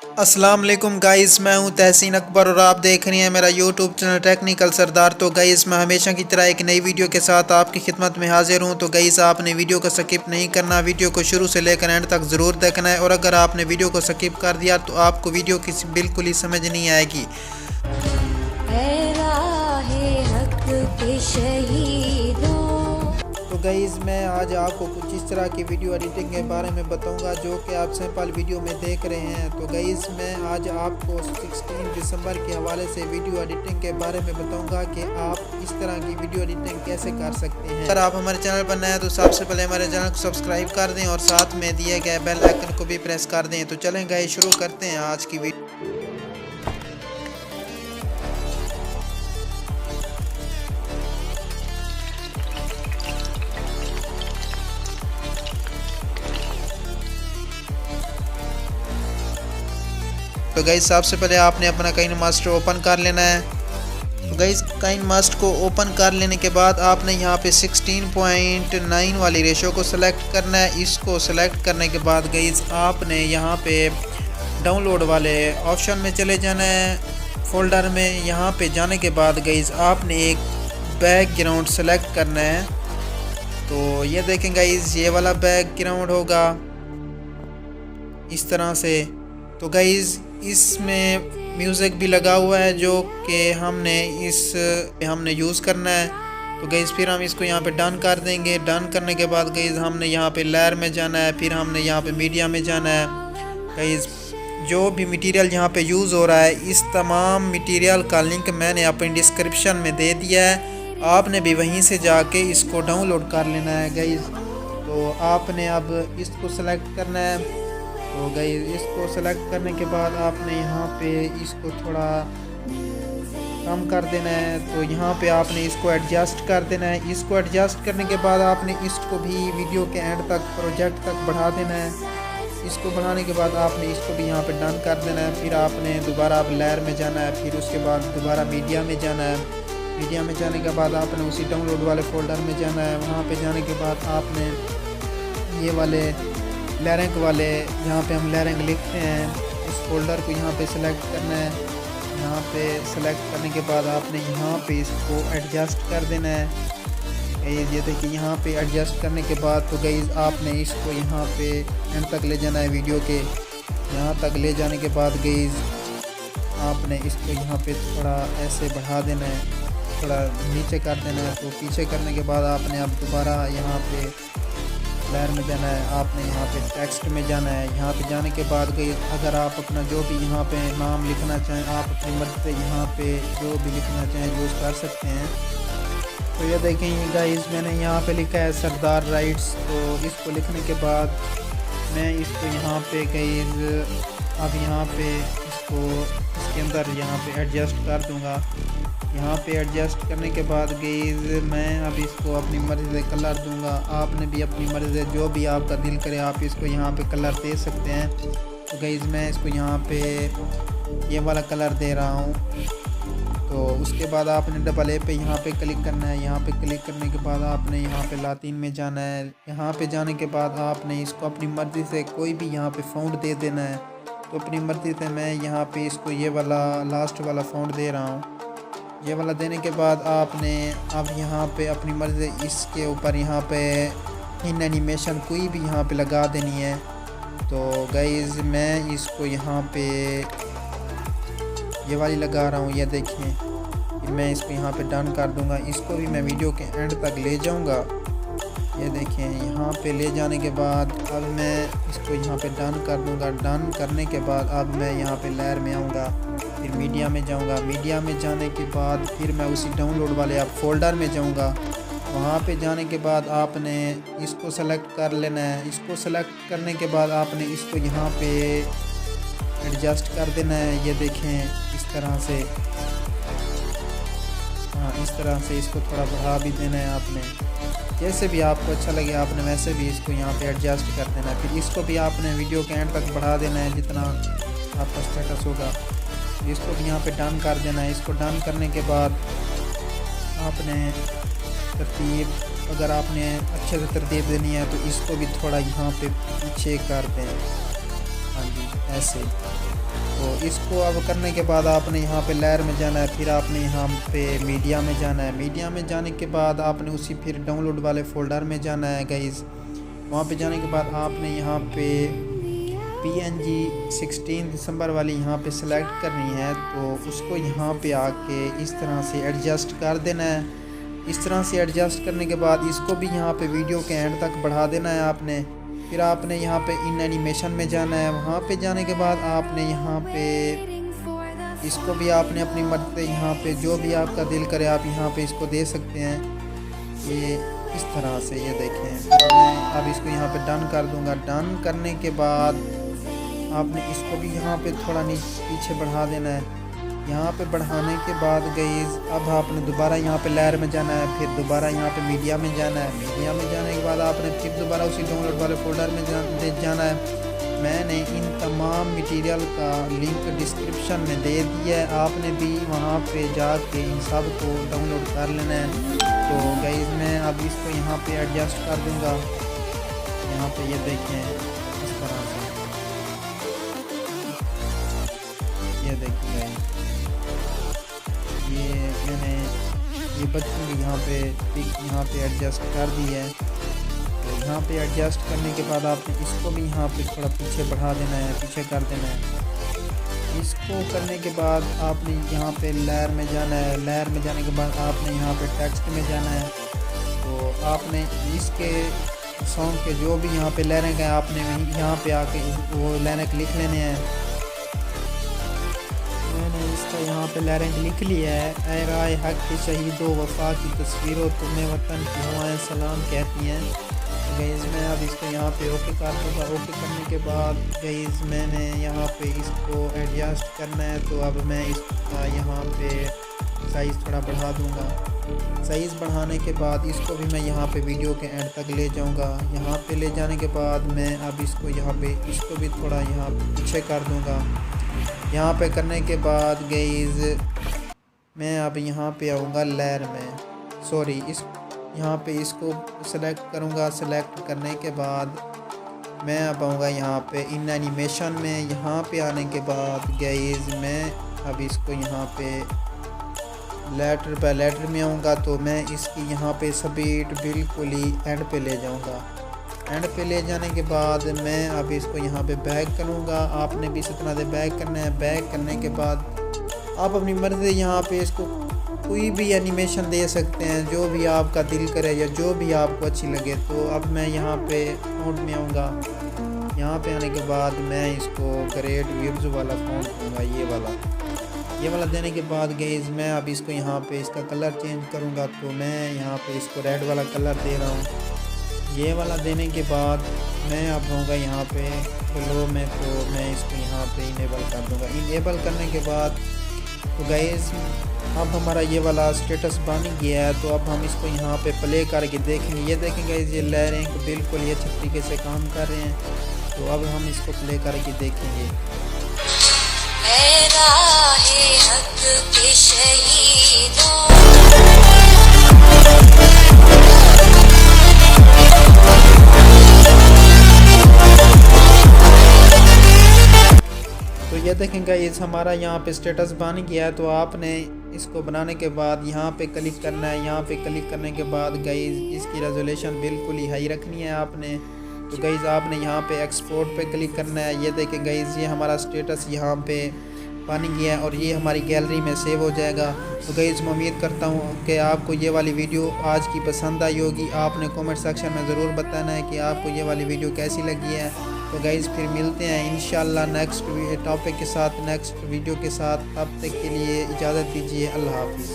अस्सलाम वालेकुम गाइस, मैं हूं तहसीन अकबर और आप देख रहे हैं मेरा यूट्यूब चैनल टेक्निकल सरदार। तो गाइस मैं हमेशा की तरह एक नई वीडियो के साथ आपकी खिदमत में हाजिर हूं। तो गाइस आपने वीडियो को स्किप नहीं करना, वीडियो को शुरू से लेकर एंड तक ज़रूर देखना है। और अगर आपने वीडियो को स्किप कर दिया तो आपको वीडियो की बिल्कुल ही समझ नहीं आएगी। तो गाइस मैं आज आपको कुछ इस तरह की वीडियो एडिटिंग के बारे में बताऊंगा जो कि आप सिंपल वीडियो में देख रहे हैं। तो गाइस मैं आज आपको 16 दिसंबर के हवाले से वीडियो एडिटिंग के बारे में बताऊंगा कि आप इस तरह की वीडियो एडिटिंग कैसे कर सकते हैं। अगर आप हमारे चैनल पर नए हैं तो सबसे पहले हमारे चैनल को सब्सक्राइब कर दें और साथ में दिए गए बेल आइकन को भी प्रेस कर दें। तो चलें गाइस शुरू करते हैं आज की वीडियो। तो गाइस सबसे पहले आपने अपना काइनमास्टर ओपन कर लेना है। तो गाइस काइनमास्टर को ओपन कर लेने के बाद आपने यहाँ पे 16.9 वाली रेशो को सिलेक्ट करना है। इसको सिलेक्ट करने के बाद गाइस आपने यहाँ पे डाउनलोड वाले ऑप्शन में चले जाना है, फोल्डर में। यहाँ पे जाने के बाद गाइस आपने एक बैकग्राउंड सेलेक्ट करना है। तो ये देखें गाइस ये वाला बैकग्राउंड होगा इस तरह से। तो गाइस इसमें म्यूज़िक भी लगा हुआ है जो कि हमने यूज़ करना है। तो गाइस फिर हम इसको यहाँ पे डन कर देंगे। डन करने के बाद गाइस हमने यहाँ पे लेयर में जाना है, फिर हमने यहाँ पे मीडिया में जाना है। गाइस जो भी मटेरियल यहाँ पे यूज़ हो रहा है इस तमाम मटेरियल का लिंक मैंने अपनी डिस्क्रिप्शन में दे दिया है, आपने भी वहीं से जाके इसको डाउनलोड कर लेना है गाइस। तो आपने अब इसको सेलेक्ट करना है। तो गाइस इसको सेलेक्ट करने के बाद आपने यहाँ पे इसको थोड़ा कम कर देना है। तो यहाँ पे आपने इसको एडजस्ट कर देना है। इसको एडजस्ट करने के बाद आपने इसको भी वीडियो के एंड तक प्रोजेक्ट तक बढ़ा देना है। इसको बढ़ाने के बाद आपने इसको भी यहाँ पे डन कर देना है। फिर आपने दोबारा अब लेयर में जाना है, फिर उसके बाद दोबारा मीडिया में जाना है। मीडिया में जाने के बाद आपने उसी डाउनलोड वाले फोल्डर में जाना है। वहाँ पे जाने के बाद आपने ये वाले लेरिंग वाले यहाँ पे हम लेरिंग लिखते हैं, इस फोल्डर को यहाँ पे सिलेक्ट करना है। यहाँ पे सिलेक्ट करने के बाद आपने यहाँ पे इसको एडजस्ट कर देना है। ये देखिए यहाँ पे एडजस्ट करने के बाद तो गाइस आपने इसको यहाँ पे एंड तक ले जाना है वीडियो के। यहाँ तक ले जाने के बाद गाइस आपने इसको यहाँ पे थोड़ा ऐसे बढ़ा देना है, थोड़ा नीचे कर देना है। तो पीछे करने के बाद आपने अब दोबारा यहाँ पे लेयर में जाना है, आपने यहाँ पे टेक्स्ट में जाना है। यहाँ पे जाने के बाद गाइस अगर आप अपना जो भी यहाँ पे नाम लिखना चाहें, आप अपनी मर्ज़ी से यहाँ पे जो भी लिखना चाहें यूज़ कर सकते हैं। तो ये देखें गाइस मैंने यहाँ पे लिखा है सरदार राइट्स। तो इसको लिखने के बाद मैं इसको यहाँ पे गाइस अब यहाँ पे इसको इसके अंदर यहाँ पे एडजस्ट कर दूँगा। यहाँ पे एडजस्ट करने के बाद गाइस मैं अब इसको अपनी मर्ज़ी से कलर दूंगा। आपने भी अपनी मर्ज़ी से जो भी आपका दिल करे आप इसको यहाँ पे कलर दे सकते हैं। तो गाइस मैं इसको यहाँ पे ये वाला कलर दे रहा हूँ। तो उसके बाद आपने डबल ए पे यहाँ पे क्लिक करना है। यहाँ पे क्लिक करने के बाद आपने यहाँ पे लातीन में जाना है। यहाँ पे जाने के बाद आपने इसको अपनी मर्ज़ी से कोई भी यहाँ पे फ़ॉन्ट दे देना है। तो अपनी मर्ज़ी से मैं यहाँ पे इसको ये वाला लास्ट वाला फ़ॉन्ट दे रहा हूँ। ये वाला देने के बाद आपने अब यहाँ पे अपनी मर्ज़ी इसके ऊपर यहाँ पे इन एनिमेशन कोई भी यहाँ पे लगा देनी है। तो गाइस मैं इसको यहाँ पे ये वाली लगा रहा हूँ, ये देखें। फिर मैं इसको यहाँ पे डन कर दूँगा। इसको भी मैं वीडियो के एंड तक ले जाऊँगा। ये देखें यहाँ पे ले जाने के बाद अब मैं इसको यहाँ पे डन कर दूँगा। डन करने के बाद अब मैं यहाँ पे लेयर में आऊँगा, फिर मीडिया में जाऊँगा। मीडिया में जाने के बाद फिर मैं उसी डाउनलोड वाले आप फोल्डर में जाऊँगा। वहाँ पे जाने के बाद आपने इसको सेलेक्ट कर लेना है। इसको सेलेक्ट करने के बाद आपने इसको यहाँ पे एडजस्ट कर देना है। ये देखें इस तरह से, हाँ इस तरह से इसको थोड़ा बढ़ा भी देना है। आपने जैसे भी आपको अच्छा लगे आपने वैसे भी इसको यहाँ पे एडजस्ट कर देना है। फिर इसको भी आपने वीडियो के एंड तक बढ़ा देना है जितना आपका स्टेटस होगा। इसको भी यहाँ पे डन कर देना है। इसको डन करने के बाद आपने तरतीब, अगर आपने अच्छे से तरतीब देनी है तो इसको भी थोड़ा यहाँ पे पीछे कर दें। हाँ जी ऐसे। तो इसको अब करने के बाद आपने यहाँ पे लेयर में जाना है, फिर आपने यहाँ पे मीडिया में जाना है। मीडिया में जाने के बाद आपने उसी फिर डाउनलोड वाले फ़ोल्डर में जाना है गाइज़। वहाँ पे जाने के बाद आपने यहाँ पे PNG 16 दिसंबर वाली यहाँ पे सेलेक्ट करनी है, तो उसको यहाँ पे आके इस तरह से एडजस्ट कर देना है। इस तरह से एडजस्ट करने के बाद इसको भी यहाँ पे वीडियो के एंड तक बढ़ा देना है आपने। फिर आपने यहाँ पे इन एनिमेशन में जाना है। वहाँ पे जाने के बाद आपने यहाँ पे इसको भी आपने अपनी मर्ज़ी से यहाँ पे जो भी आपका दिल करे आप यहाँ पे इसको दे सकते हैं। ये इस तरह से ये देखें। मैं अब इसको यहाँ पे डन कर दूँगा। डन करने के बाद आपने इसको भी यहाँ पे थोड़ा पीछे बढ़ा देना है। यहाँ पे बढ़ाने के बाद गाइस अब आपने दोबारा यहाँ पे लेयर में जाना है, फिर दोबारा यहाँ पे मीडिया में जाना है। मीडिया में जाने के बाद आपने फिर दोबारा उसी डाउनलोड वाले फ़ोल्डर में जाना है। मैंने इन तमाम मटेरियल का लिंक डिस्क्रिप्शन में दे दिया है, आपने भी वहाँ पे जाके इन सब को डाउनलोड कर लेना है। तो गाइस मैं अब इसको यहाँ पे एडजस्ट कर दूँगा। यहाँ पे ये देखें इस तरह से, ये देखिए ये मैंने ये बच्चों की यहाँ पे एडजस्ट कर दी है। तो यहाँ पे एडजस्ट करने के बाद आपने इसको भी यहाँ पे थोड़ा पीछे बढ़ा देना है, पीछे कर देना है। इसको करने के बाद आपने यहाँ पे लेयर में जाना है। लेयर में जाने के बाद आपने यहाँ पे टेक्स्ट में जाना है। तो आपने इसके सॉन्ग के जो भी यहाँ पे लाइनें हैं आपने यहाँ पे आके वो लाइनें लिख लेने हैं। मैंने इसका यहाँ पे लाइनें लिख लिया है। ऐ राय हक के शहीदों वफा की तस्वीरों तुम्हें वतन की हुआएं सलाम कहती हैं। गाइस मैं अब इसको यहाँ पे ओके कर दूँगा। ओके करने के बाद गाइस मैंने यहाँ पे इसको एडजस्ट करना है। तो अब मैं इसका यहाँ पे साइज़ थोड़ा बढ़ा दूँगा। साइज़ बढ़ाने के बाद इसको भी मैं यहाँ पे वीडियो के एंड तक ले जाऊँगा। यहाँ पे ले जाने के बाद मैं अब इसको यहाँ पे इसको भी थोड़ा यहाँ पीछे कर दूँगा। यहाँ पे करने के बाद गाइस मैं अब यहाँ पे आऊँगा लेयर में, सॉरी इस यहाँ पे इसको सेलेक्ट करूँगा। सेलेक्ट करने के बाद मैं अब आऊँगा यहाँ पे इन एनिमेशन में। यहाँ पे आने के बाद गाइस मैं अब इसको यहाँ पे लेटर बाय लेटर में आऊँगा। तो मैं इसकी यहाँ पे स्पीड बिल्कुल ही एंड पे ले जाऊँगा। एंड पे ले जाने के बाद मैं अब इसको यहाँ पे बैक करूँगा। आपने भी इसी तरह से बैक करना है। बैक करने के बाद आप अपनी मर्ज़ी यहाँ पे इसको कोई भी एनिमेशन दे सकते हैं, जो भी आपका दिल करे या जो भी आपको अच्छी लगे। तो अब मैं यहाँ पे फ़ॉन्ट में आऊँगा। यहाँ पे आने के बाद मैं इसको ग्रेड व्यूज़ वाला फ़ॉन्ट दूँगा, ये वाला देने के बाद गाइस मैं अब इसको यहाँ पे इसका कलर चेंज करूँगा। तो मैं यहाँ पे इसको रेड वाला कलर दे रहा हूँ। ये वाला देने के बाद मैं अब होऊंगा यहाँ पे फ्लो में। तो मैं इसको यहाँ पे इनेबल कर दूँगा। इनेबल करने के बाद तो गाइस अब हमारा ये वाला स्टेटस बन गया है। तो अब हम इसको यहाँ पे प्ले करके देखेंगे। ये देखेंगे गाइस ये लेयरिंग बिल्कुल ये अच्छे तरीके से काम कर रहे हैं। तो अब हम इसको प्ले करके देखेंगे। तो ये देखेंगे इस हमारा यहाँ पे स्टेटस बन गया है। तो आपने इसको बनाने के बाद यहाँ पे क्लिक करना है। यहाँ पे क्लिक करने के बाद गाइस इसकी रेजोल्यूशन बिल्कुल ही हाई रखनी है आपने। तो गाइस आपने यहाँ पे एक्सपोर्ट पे क्लिक करना है। ये देखें गाइस ये हमारा स्टेटस यहाँ पे बन गया है और ये हमारी गैलरी में सेव हो जाएगा। तो गाइस मैं उम्मीद करता हूँ कि आपको ये वाली वीडियो आज की पसंद आई होगी। आपने कमेंट सेक्शन में ज़रूर बताना है कि आपको ये वाली वीडियो कैसी लगी है। तो गाइस फिर मिलते हैं इंशाल्लाह नेक्स्ट टॉपिक के साथ, नेक्स्ट वीडियो के साथ। तब तक के लिए इजाज़त दीजिए। अल्लाह हाफिज़।